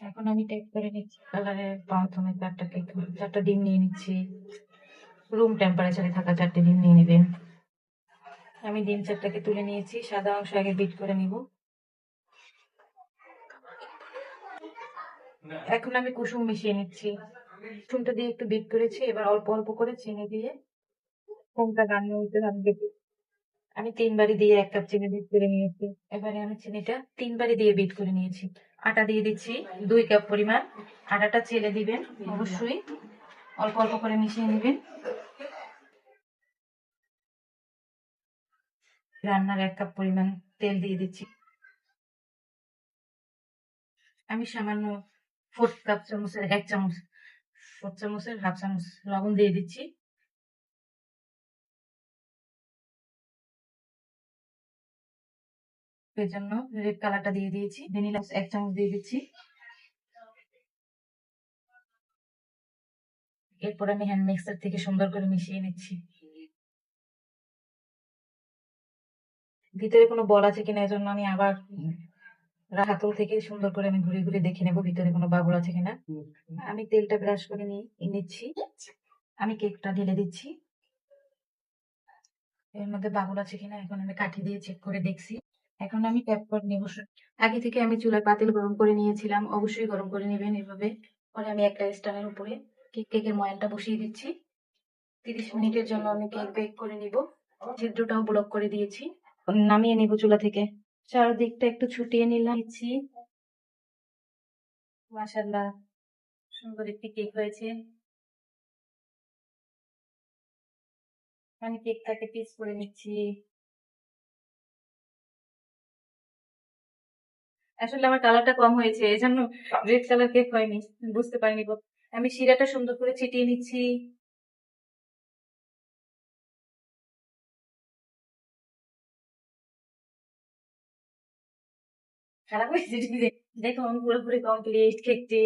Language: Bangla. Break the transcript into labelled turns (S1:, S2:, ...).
S1: এখন আমি টাইপ করে নিচ্ছি কালারের প্রথমে চারটা ডিম নিয়ে নিচ্ছি। রুম টেম্পারেচারে থাকা 4টে ডিম নিয়ে নেবেন। আমি ডিম 4টাকে তুলে নিয়েছি, সাদা অংশ আগে বিট করে নিব। এখন আমি কুসুম মিশিয়ে নিচ্ছি। কুসুমটা দিয়ে একটু বিট করেছি, এবার অল্প অল্প করে চিনি দিয়ে কোনটা গান্নে উঠতে থাকবে। আমি 3 বারি দিয়ে 1 কাপ চিনি বিট করে নিয়েছি। এবারে আমি চিনিটা 3 বারি দিয়ে বিট করে নিয়েছি। আটা দিয়ে দিচ্ছি 2 কাপ পরিমাণ। আটাটা চেলে দিবেন অবশ্যই, অল্প অল্প করে মিশিয়ে নেবেন। রান্নার 1 কাপ পরিমাণ তেল দিয়ে দিচ্ছি। আমি সামান্য 4 চামচের 1 চামচ, 4 চামচের হাফ চামচ লবণ দিয়ে দিচ্ছি। এর জন্য রেড কালারটা দিয়ে দিয়েছি। ভ্যানিলা 1 চামচ দিয়ে দিচ্ছি। এরপর আমি হ্যান্ড মিক্সার থেকে সুন্দর করে মিশিয়ে নিচ্ছি। ভিতরে কোনো বল আছে কিনা এজন্য আমি আবার হাতল থেকে সুন্দর করে আমি ঘুরে ঘুরে দেখে নেব ভিতরে কোনো বাবুল আছে কিনা। আমি তেলটা ব্রাশ করে নিচ্ছি। আমি কেকটা ঢেলে দিচ্ছি। এর মধ্যে বাবুল আছে কিনা এখন আমি কাঠি দিয়ে চেক করে দেখছি। এখন আমি ট্যাপ করে নেব। আগে থেকে আমি চুলার পাতিল গরম করে নিয়েছিলাম, অবশ্যই গরম করে নেবেন এভাবে। পরে আমি একটা স্ট্যান্ডের উপরে কেকের ময়ানটা বসিয়ে দিচ্ছি। 30 মিনিটের জন্য আমি কেক বেক করে নিব। ছিদ্রটাও ব্লক করে দিয়েছি। নামিয়ে নিব চুলা থেকে। চারদিকটা একটু ছুটিয়ে নিলাম। মাশাআল্লাহ, সুন্দর একটি কেক হয়েছে। আমি কেকটাকে পিস করে নিচ্ছি। আসলে আমার কালারটা কম হয়েছে, এজন্য রেড কালার কেক হয়নি, বুঝতে পারিনি। আমি শিরাটা সুন্দর করে ছিটিয়ে নিচ্ছি। খারাপ হয়েছে? দেখুন পুরোপুরি কমপ্লিট কেকটি।